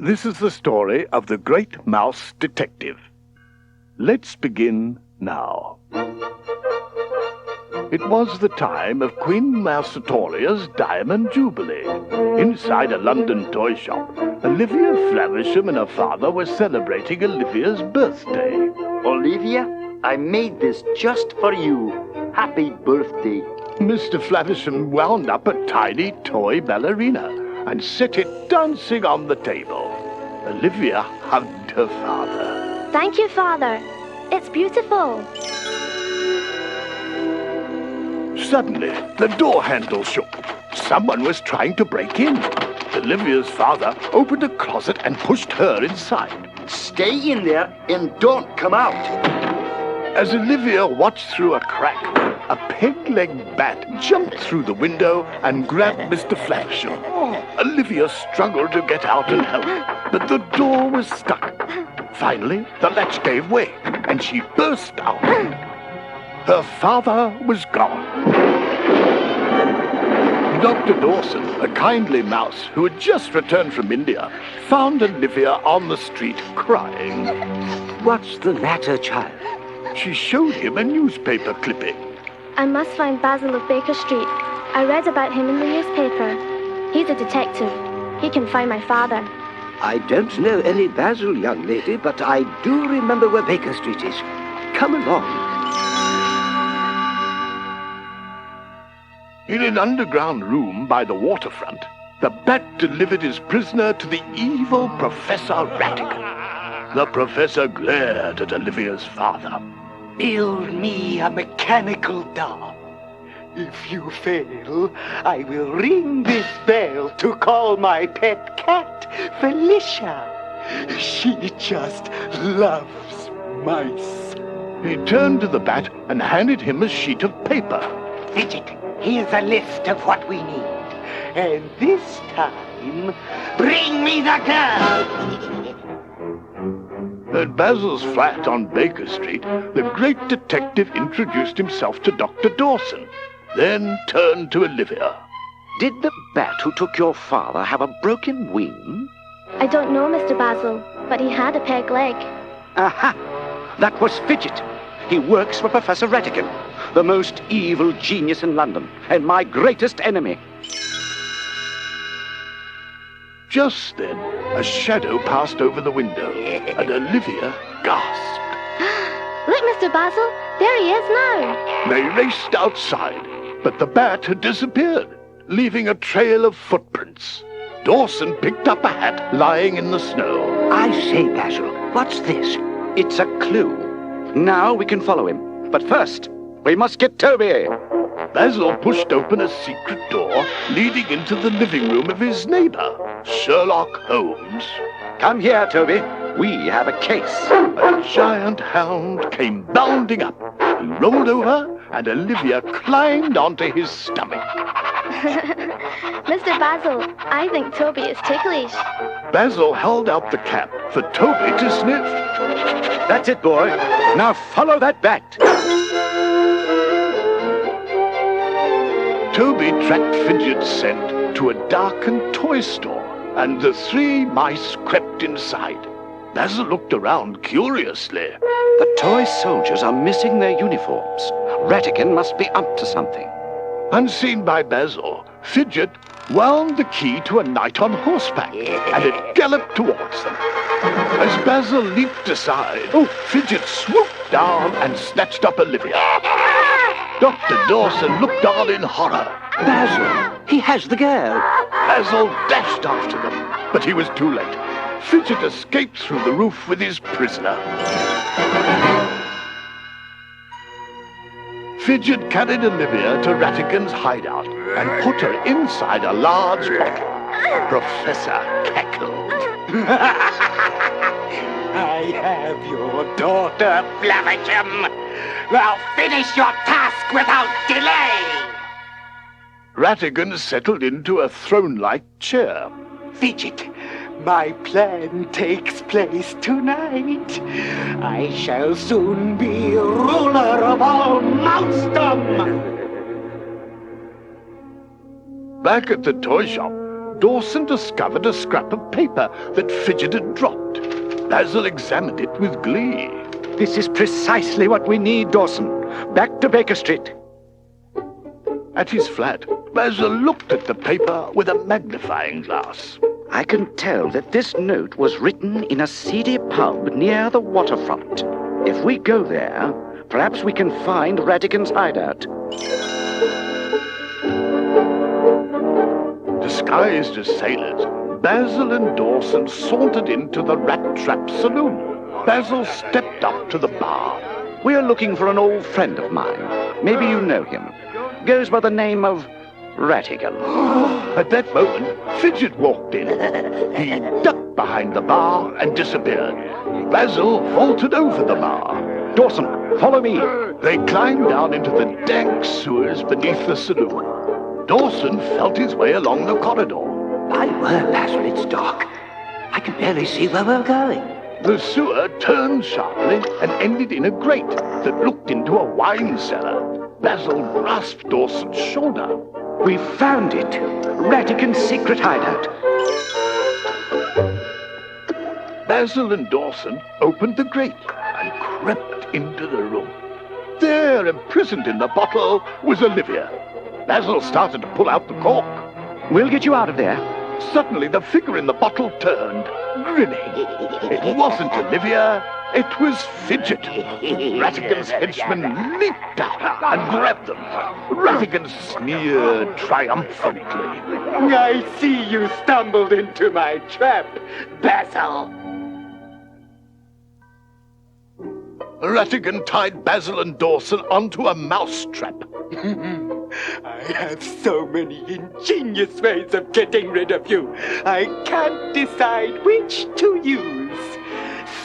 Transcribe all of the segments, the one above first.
This is the story of the Great Mouse Detective. Let's begin now. It was the time of Queen Mousetoria's Diamond Jubilee. Inside a London toy shop, Olivia Flavisham and her father were celebrating Olivia's birthday. Olivia, I made this just for you. Happy birthday. Mr. Flavisham wound up a tiny toy ballerina and set it dancing on the table. Olivia hugged her father. Thank you, Father. It's beautiful. Suddenly, the door handle shook. Someone was trying to break in. Olivia's father opened a closet and pushed her inside. Stay in there and don't come out. As Olivia watched through a crack, a peg-leg bat jumped through the window and grabbed Mr. Flavisham. Olivia struggled to get out and help, but the door was stuck. Finally, the latch gave way, and she burst out. Her father was gone. Dr. Dawson, a kindly mouse who had just returned from India, found Olivia on the street crying. What's the matter, child? She showed him a newspaper clipping. I must find Basil of Baker Street. I read about him in the newspaper. He's a detective. He can find my father. I don't know any Basil, young lady, but I do remember where Baker Street is. Come along. In an underground room by the waterfront, the bat delivered his prisoner to the evil Professor Ratigan. The professor glared at Olivia's father. Build me a mechanical doll. If you fail, I will ring this bell to call my pet cat, Felicia. She just loves mice. He turned to the bat and handed him a sheet of paper. Fidget, here's a list of what we need. And this time, bring me the girl. At Basil's flat on Baker Street, the great detective introduced himself to Dr. Dawson, then turned to Olivia. Did the bat who took your father have a broken wing? I don't know, Mr. Basil, but he had a peg leg. Aha! That was Fidget. He works for Professor Ratigan, the most evil genius in London, and my greatest enemy. Just then, a shadow passed over the window, and Olivia gasped. Look, Mr. Basil, there he is now. They raced outside, but the bat had disappeared, leaving a trail of footprints. Dawson picked up a hat lying in the snow. I say, Basil, what's this? It's a clue. Now we can follow him. But first, we must get Toby. Basil pushed open a secret door leading into the living room of his neighbor, Sherlock Holmes. Come here, Toby. We have a case. A giant hound came bounding up. He rolled over, and Olivia climbed onto his stomach. Mr. Basil, I think Toby is ticklish. Basil held out the cap for Toby to sniff. That's it, boy. Now follow that bat. Toby tracked Fidget's scent to a darkened toy store, and the three mice crept inside. Basil looked around curiously. The toy soldiers are missing their uniforms. Ratigan must be up to something. Unseen by Basil, Fidget wound the key to a knight on horseback, and it galloped towards them. As Basil leaped aside, Fidget swooped down and snatched up Olivia. Dr. Dawson looked on in horror. Basil, he has the girl. Basil dashed after them, but he was too late. Fidget escaped through the roof with his prisoner. Fidget carried Olivia to Ratigan's hideout and put her inside a large bottle. Professor cackled. I have your daughter, Flavisham. Now finish your task without delay. Ratigan settled into a throne-like chair. Fidget, my plan takes place tonight. I shall soon be ruler of all Mousedom. Back at the toy shop, Dawson discovered a scrap of paper that Fidget had dropped. Basil examined it with glee. This is precisely what we need, Dawson. Back to Baker Street. At his flat, Basil looked at the paper with a magnifying glass. I can tell that this note was written in a seedy pub near the waterfront. If we go there, perhaps we can find Ratigan's hideout. Disguised as sailors, Basil and Dawson sauntered into the Rat Trap Saloon. Basil stepped up to the bar. We're looking for an old friend of mine. Maybe you know him. Goes by the name of Ratigan. At that moment, Fidget walked in. He ducked behind the bar and disappeared. Basil vaulted over the bar. Dawson, follow me. They climbed down into the dank sewers beneath the saloon. Dawson felt his way along the corridor. My word, Basil, it's dark. I can barely see where we're going. The sewer turned sharply and ended in a grate that looked into a wine cellar. Basil grasped Dawson's shoulder. We found it. Ratigan's secret hideout. Basil and Dawson opened the grate and crept into the room. There, imprisoned in the bottle, was Olivia. Basil started to pull out the cork. We'll get you out of there. Suddenly, the figure in the bottle turned, grinning. It wasn't Olivia, it was Fidget. Ratigan's henchmen leaped out and grabbed them. Ratigan sneered triumphantly. I see you stumbled into my trap, Basil. Ratigan tied Basil and Dawson onto a mouse trap. I have so many ingenious ways of getting rid of you. I can't decide which to use.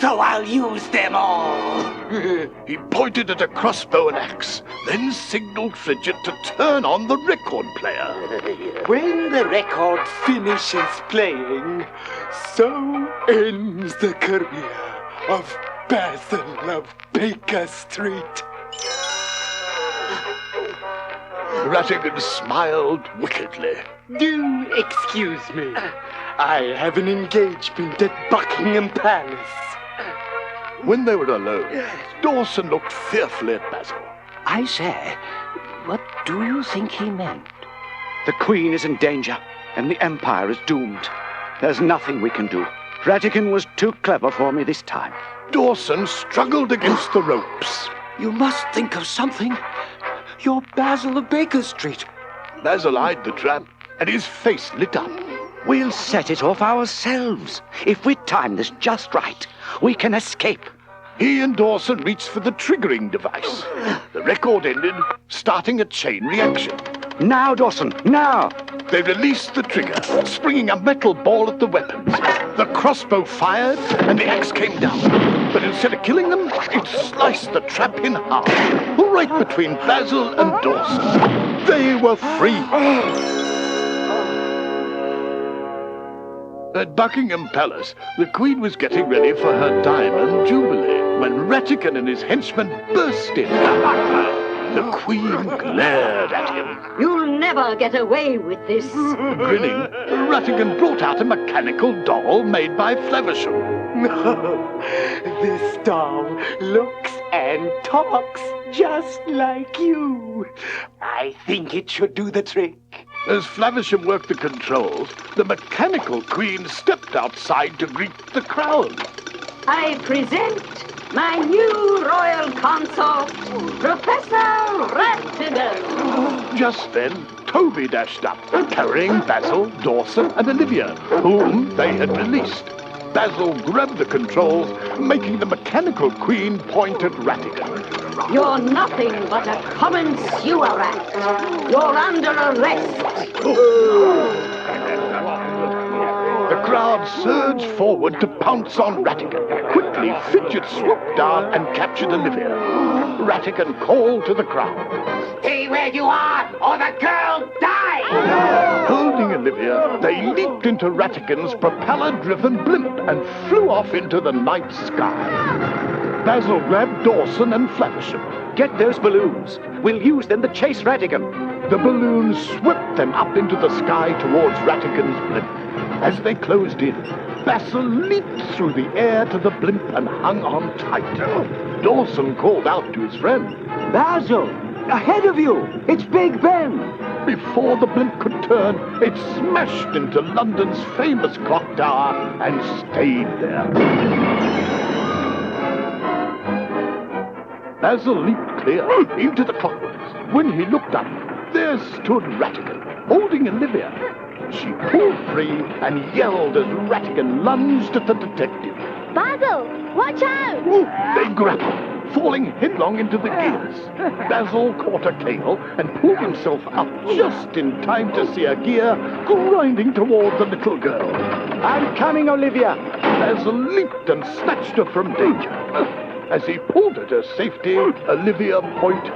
So I'll use them all. He pointed at a crossbow and axe, then signaled Fidget to turn on the record player. When the record finishes playing, so ends the career of Basil of Baker Street. Ratigan smiled wickedly. Do excuse me. I have an engagement at Buckingham Palace. When they were alone, Dawson looked fearfully at Basil. I say, what do you think he meant? The Queen is in danger, and the Empire is doomed. There's nothing we can do. Ratigan was too clever for me this time. Dawson struggled against the ropes. You must think of something. You're Basil of Baker Street. Basil eyed the trap, and his face lit up. We'll set it off ourselves. If we time this just right, we can escape. He and Dawson reached for the triggering device. The record ended, starting a chain reaction. Now, Dawson, now! They released the trigger, springing a metal ball at the weapons. The crossbow fired, and the axe came down. But instead of killing them, it sliced the trap in half, right between Basil and Dawson. They were free. At Buckingham Palace, the Queen was getting ready for her diamond jubilee when Ratigan and his henchmen burst in. The Queen glared at him. You'll never get away with this. Grinning, Ratigan brought out a mechanical doll made by Fleversham. This doll looks and talks just like you. I think it should do the trick. As Flaversham worked the controls, the mechanical queen stepped outside to greet the crowd. I present my new royal consort, Professor Ratigan. Just then, Toby dashed up, carrying Basil, Dawson, and Olivia, whom they had released. Basil grabbed the controls, making the mechanical queen point at Ratigan. You're nothing but a common sewer rat. You're under arrest. The crowd surged forward to pounce on Ratigan. Quickly, Fidget swooped down and captured Olivia. Ratigan called to the crowd. Stay where you are, or the girl dies! Holding Olivia, they leaped into Ratigan's propeller-driven blimp and flew off into the night sky. Basil grabbed Dawson and Flavisham. Get those balloons. We'll use them to chase Ratigan. The balloons swept them up into the sky towards Ratigan's blimp. As they closed in, Basil leaped through the air to the blimp and hung on tight. Dawson called out to his friend. Basil, ahead of you! It's Big Ben! Before the blimp could turn, it smashed into London's famous clock tower and stayed there. Basil leaped clear into the clockworks. When he looked up, there stood Ratigan, holding Olivia. She pulled free and yelled as Ratigan lunged at the detective. Basil, watch out! They grappled, falling headlong into the gears. Basil caught a cable and pulled himself up just in time to see a gear grinding toward the little girl. I'm coming, Olivia! Basil leaped and snatched her from danger. As he pulled her to safety, Olivia pointed.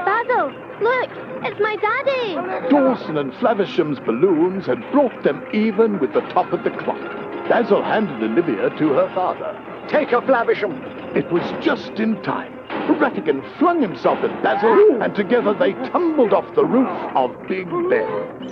Basil, look, it's my daddy! Dawson and Flavisham's balloons had brought them even with the top of the clock. Basil handed Olivia to her father. Take her, Flavisham. It was just in time. Ratigan flung himself at Basil, and together they tumbled off the roof of Big Ben.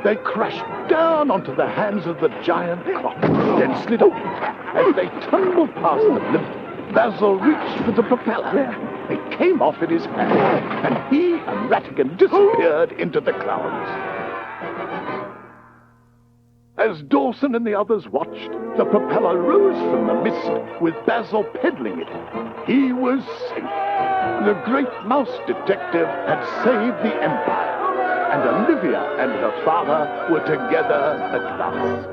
They crashed down onto the hands of the giant clock, then slid over. As they tumbled past the blimp, Basil reached for the propeller. It came off in his hand, and he and Ratigan disappeared into the clouds. As Dawson and the others watched, the propeller rose from the mist with Basil pedaling it. He was safe. The great mouse detective had saved the Empire, and Olivia and her father were together at last.